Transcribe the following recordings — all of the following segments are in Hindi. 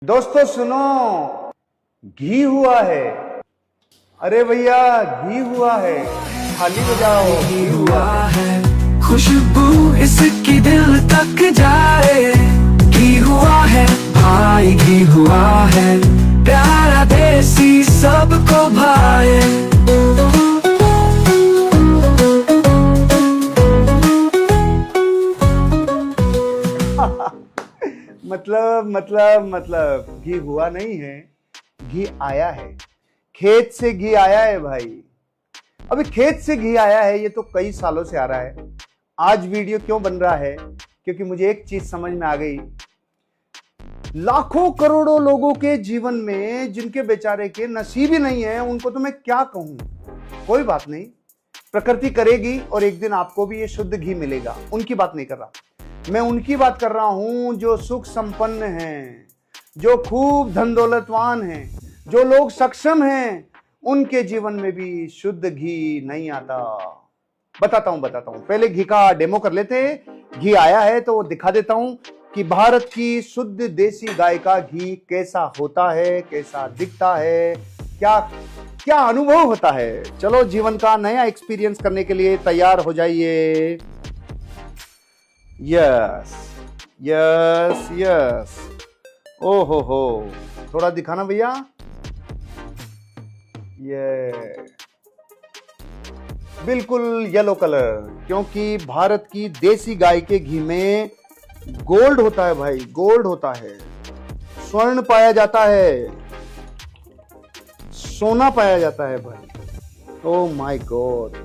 दोस्तों सुनो, घी हुआ है। अरे भैया घी हुआ है, थाली बजाओ। घी हुआ है, खुशबू इसकी दिल तक जाए। घी हुआ है भाई, घी हुआ है, प्यारा देसी सबको भाए। मतलब घी हुआ नहीं है, घी आया है। खेत से घी आया है भाई। अभी खेत से घी आया है, ये तो कई सालों से आ रहा है। आज वीडियो क्यों बन रहा है? क्योंकि मुझे एक चीज समझ में आ गई। लाखों करोड़ों लोगों के जीवन में जिनके बेचारे के नसीब ही नहीं है, उनको तो मैं क्या कहूं। कोई बात नहीं, प्रकृति करेगी और एक दिन आपको भी ये शुद्ध घी मिलेगा। उनकी बात नहीं कर रहा मैं, उनकी बात कर रहा हूं जो सुख संपन्न हैं, जो खूब धन दौलतवान हैं, जो लोग सक्षम हैं। उनके जीवन में भी शुद्ध घी नहीं आता। बताता हूं। पहले घी का डेमो कर लेते हैं। घी आया है तो वो दिखा देता हूं कि भारत की शुद्ध देसी गाय का घी कैसा होता है, कैसा दिखता है, क्या क्या अनुभव होता है। चलो, जीवन का नया एक्सपीरियंस करने के लिए तैयार हो जाइए। Yes yes yes. ओ हो, थोड़ा दिखाना भैया। ये बिल्कुल येलो कलर, क्योंकि भारत की देसी गाय के घी में गोल्ड होता है भाई, गोल्ड होता है, स्वर्ण पाया जाता है, सोना पाया जाता है भाई। Oh my God.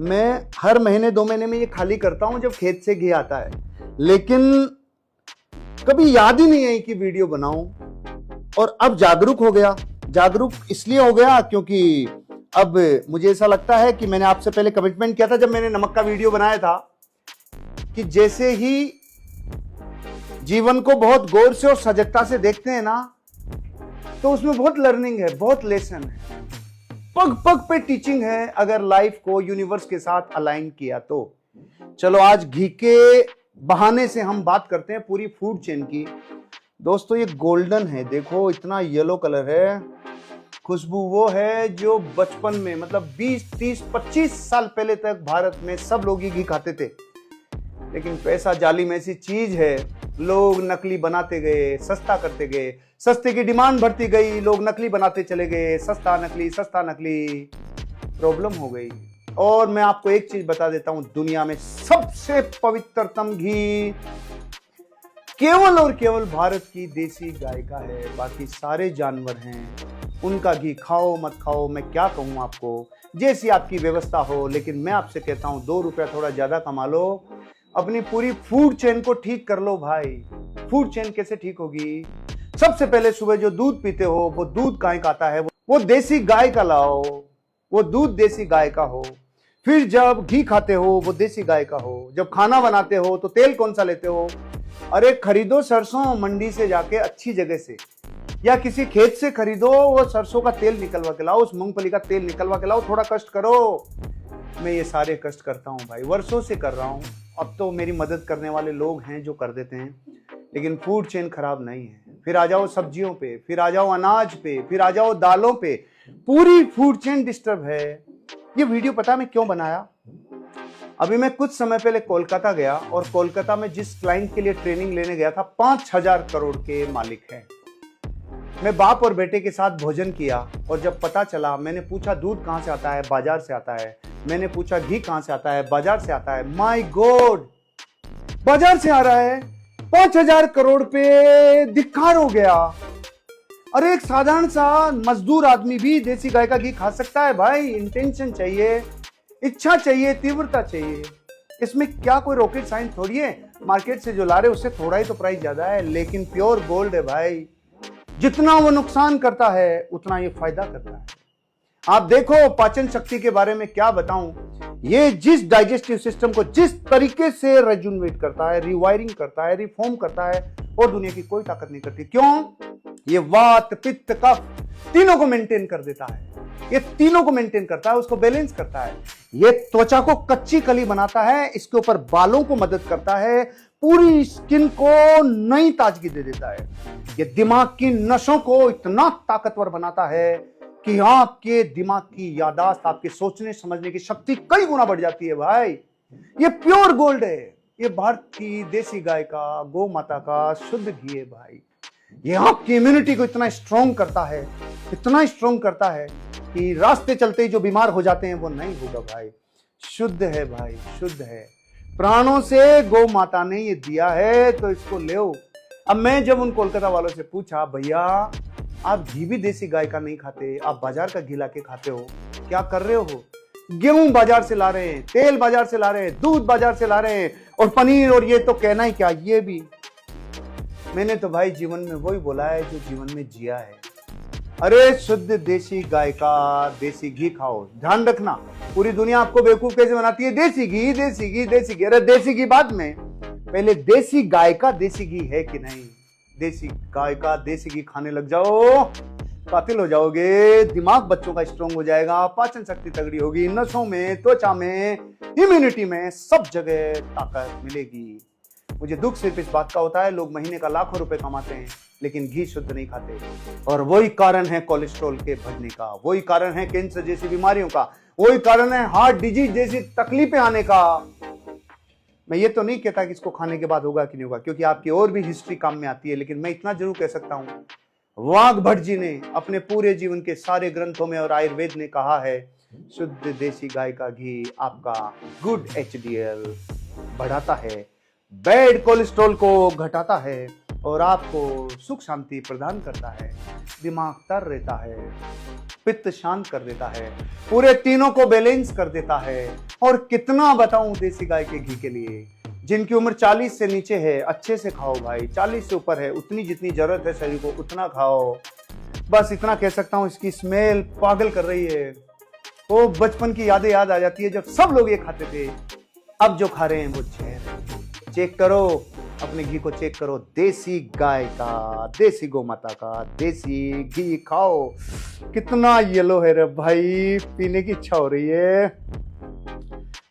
मैं हर महीने 2 महीने में ये खाली करता हूं जब खेत से घी आता है, लेकिन कभी याद ही नहीं आई कि वीडियो बनाऊं। और अब जागरूक हो गया। जागरूक इसलिए हो गया क्योंकि अब मुझे ऐसा लगता है कि मैंने आपसे पहले कमिटमेंट किया था जब मैंने नमक का वीडियो बनाया था कि जैसे ही जीवन को बहुत गौर से और सजगता से देखते हैं ना, तो उसमें बहुत लर्निंग है, बहुत लेसन है, पग पग पे टीचिंग है, अगर लाइफ को यूनिवर्स के साथ अलाइन किया तो। चलो, आज घी के बहाने से हम बात करते हैं पूरी फूड चेन की। दोस्तों, ये गोल्डन है, देखो इतना येलो कलर है। खुशबू वो है जो बचपन में, मतलब 20, 30, 25 साल पहले तक भारत में सब लोग ही घी खाते थे। लेकिन पैसा जालिम ऐसी चीज है, लोग नकली बनाते गए, सस्ता करते गए, सस्ते की डिमांड बढ़ती गई, लोग नकली बनाते चले गए, सस्ता नकली, प्रॉब्लम हो गई। और मैं आपको एक चीज बता देता हूं, दुनिया में सबसे पवित्रतम घी केवल और केवल भारत की देसी गाय का है। बाकी सारे जानवर हैं, उनका घी खाओ मत खाओ, मैं क्या कहूं आपको, जैसी आपकी व्यवस्था हो। लेकिन मैं आपसे कहता हूं, 2 रुपया थोड़ा ज्यादा कमा लो, अपनी पूरी फूड चेन को ठीक कर लो भाई। फूड चेन कैसे ठीक होगी? सबसे पहले सुबह जो दूध पीते हो, वो दूध गाय का आता है, वो देसी गाय का लाओ, वो दूध देसी गाय का हो। फिर जब घी खाते हो, वो देसी गाय का हो। जब खाना बनाते हो तो तेल कौन सा लेते हो? अरे खरीदो सरसों मंडी से जाके, अच्छी जगह से, या किसी खेत से खरीदो, वो सरसों का तेल निकलवा के लाओ, उस मूंगफली का तेल निकलवा के लाओ। थोड़ा कष्ट करो। मैं ये सारे कष्ट करता हूँ भाई, वर्षों से कर रहा हूँ। अब तो मेरी मदद करने वाले लोग हैं जो कर देते हैं, लेकिन फूड चेन खराब नहीं है। फिर आ जाओ सब्जियों पे, फिर आ जाओ अनाज पे, फिर आ जाओ दालों पे, पूरी फूड चेन डिस्टर्ब है। ये वीडियो पता है मैं क्यों बनाया? अभी मैं कुछ समय पहले कोलकाता गया, और कोलकाता में जिस क्लाइंट के लिए ट्रेनिंग लेने गया था, 5000 करोड़ के मालिक हैं। मैं बाप और बेटे के साथ भोजन किया, और जब पता चला, मैंने पूछा दूध कहां से आता है? बाजार से आता है। मैंने पूछा घी कहां से आता है? बाजार से आता है। माय गॉड, बाजार से आ रहा है। 5000 करोड़ पे धिक्कार हो गया। अरे एक साधारण सा मजदूर आदमी भी देसी गाय का घी खा सकता है भाई। इंटेंशन चाहिए, इच्छा चाहिए, तीव्रता चाहिए। इसमें क्या कोई रॉकेट साइंस थोड़ी है। मार्केट से जो ला रहे उससे थोड़ा ही तो प्राइस ज्यादा है, लेकिन प्योर गोल्ड है भाई। जितना वो नुकसान करता है उतना ये फायदा करता है। आप देखो, पाचन शक्ति के बारे में क्या बताऊं, ये जिस डाइजेस्टिव सिस्टम को जिस तरीके से रेजुनवेट करता है, रिवायरिंग करता है, रिफॉर्म करता है, और दुनिया की कोई ताकत नहीं करती। क्यों? ये वात पित्त कफ तीनों को मेंटेन कर देता है। ये तीनों को मेंटेन करता है, उसको बैलेंस करता है। ये त्वचा को कच्ची कली बनाता है, इसके ऊपर बालों को मदद करता है, पूरी स्किन को नई ताजगी दे देता है। ये दिमाग की नसों को इतना ताकतवर बनाता है कि आपके दिमाग की याददाश्त, आपके सोचने समझने की शक्ति कई गुना बढ़ जाती है भाई। ये प्योर गोल्ड है। ये भारत की देसी गाय का, गौ माता का शुद्ध घी है भाई। ये आपकी इम्यूनिटी को इतना स्ट्रॉन्ग करता है, इतना स्ट्रॉन्ग करता है कि रास्ते चलते ही जो बीमार हो जाते हैं वो नहीं होगा भाई। शुद्ध है भाई, शुद्ध है। प्राणों से गौ माता ने ये दिया है तो इसको ले। अब मैं जब उन कोलकाता वालों से पूछा, भैया आप घी भी देसी गाय का नहीं खाते, आप बाजार का घी लाके खाते हो, क्या कर रहे हो? गेहूं बाजार से ला रहे हैं, तेल बाजार से ला रहे हैं, दूध बाजार से ला रहे हैं, और पनीर, और ये तो कहना ही क्या, ये भी। मैंने तो भाई जीवन में वही बोला है जो जीवन में जिया है। अरे शुद्ध देसी गाय का देसी घी खाओ। ध्यान रखना, पूरी दुनिया आपको बेवकूफ कैसे बनाती है, देसी घी देसी घी देसी घी। अरे देसी घी बाद में, पहले देसी गाय का देसी घी है कि नहीं। देसी गाय का देसी घी खाने लग जाओ, कातिल हो जाओगे। दिमाग बच्चों का स्ट्रांग हो जाएगा, पाचन शक्ति तगड़ी होगी, नसों में, त्वचा में, इम्यूनिटी में, सब जगह ताकत मिलेगी। मुझे दुख सिर्फ इस बात का होता है, लोग महीने का लाखों रुपए कमाते हैं लेकिन घी शुद्ध नहीं खाते, और वही कारण है कोलेस्ट्रॉल के बढ़ने का, वही कारण है कैंसर जैसी बीमारियों का, वही कारण है हार्ट डिजीज जैसी तकलीफें आने का। मैं ये तो नहीं कहता कि इसको खाने के बाद होगा कि नहीं होगा, क्योंकि आपकी और भी हिस्ट्री काम में आती है, लेकिन मैं इतना जरूर कह सकता हूं, वाघ भट्ट जी ने अपने पूरे जीवन के सारे ग्रंथों में और आयुर्वेद ने कहा है, शुद्ध देसी गाय का घी आपका गुड HDL बढ़ाता है, बैड कोलेस्ट्रॉल को घटाता है, और आपको सुख शांति प्रदान करता है, दिमाग तर रहता है, पित्त शांत कर देता है, पूरे तीनों को बैलेंस कर देता है। और कितना बताऊं देसी गाय के घी के लिए। जिनकी उम्र 40 से नीचे है, अच्छे से खाओ भाई। 40 से ऊपर है, उतनी जितनी जरूरत है शरीर को उतना खाओ। बस इतना कह सकता हूं, इसकी स्मेल पागल कर रही है। वो बचपन की यादें याद आ जाती है जब सब लोग ये खाते थे। अब जो खा रहे हैं वो जहर। चेक करो, अपने घी को चेक करो, देसी गाय का, देसी गौ माता का देसी घी खाओ। कितना येलो है रे भाई, पीने की इच्छा हो रही है।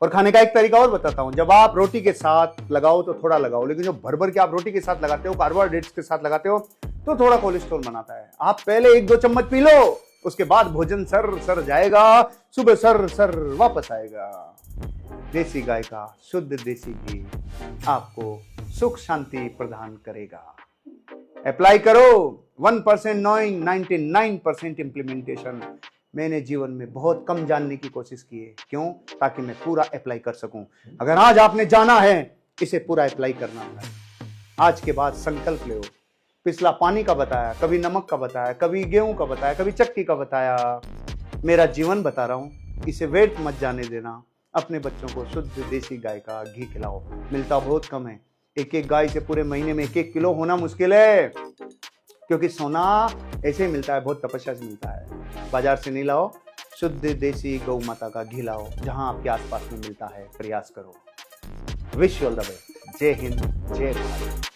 और खाने का एक तरीका और बताता हूं, जब आप रोटी के साथ लगाओ तो थोड़ा लगाओ, लेकिन जो भर भर के आप रोटी के साथ लगाते हो, कार्बोहाइड्रेट्स के साथ लगाते हो, तो थोड़ा कोलेस्ट्रॉल बनाता है। आप पहले 1-2 चम्मच पी लो, उसके बाद भोजन सर जाएगा, सुबह सर वापस आएगा। देसी गाय का शुद्ध देसी घी आपको सुख शांति प्रदान करेगा। अप्लाई करो। 1% नोइंग, 99% इंप्लीमेंटेशन। मैंने जीवन में बहुत कम जानने की कोशिश की है। क्यों? ताकि मैं पूरा अप्लाई कर सकूं। अगर आज आपने जाना है, इसे पूरा अप्लाई करना है। आज के बाद संकल्प ले। पिछला पानी का बताया, कभी नमक का बताया, कभी गेहूं का बताया, कभी चक्की का बताया। मेरा जीवन बता रहा हूं, इसे वेट मत जाने देना। अपने बच्चों को शुद्ध देसी गाय का घी खिलाओ। मिलता बहुत कम है। एक गाय से पूरे महीने में 1-1 किलो होना मुश्किल है, क्योंकि सोना ऐसे ही मिलता है, बहुत तपस्या से मिलता है। बाजार से नहीं लाओ, शुद्ध देसी गौ माता का घी लाओ, जहां आपके आसपास में मिलता है। प्रयास करो। Wish you all the best. जय हिंद, जय भारत।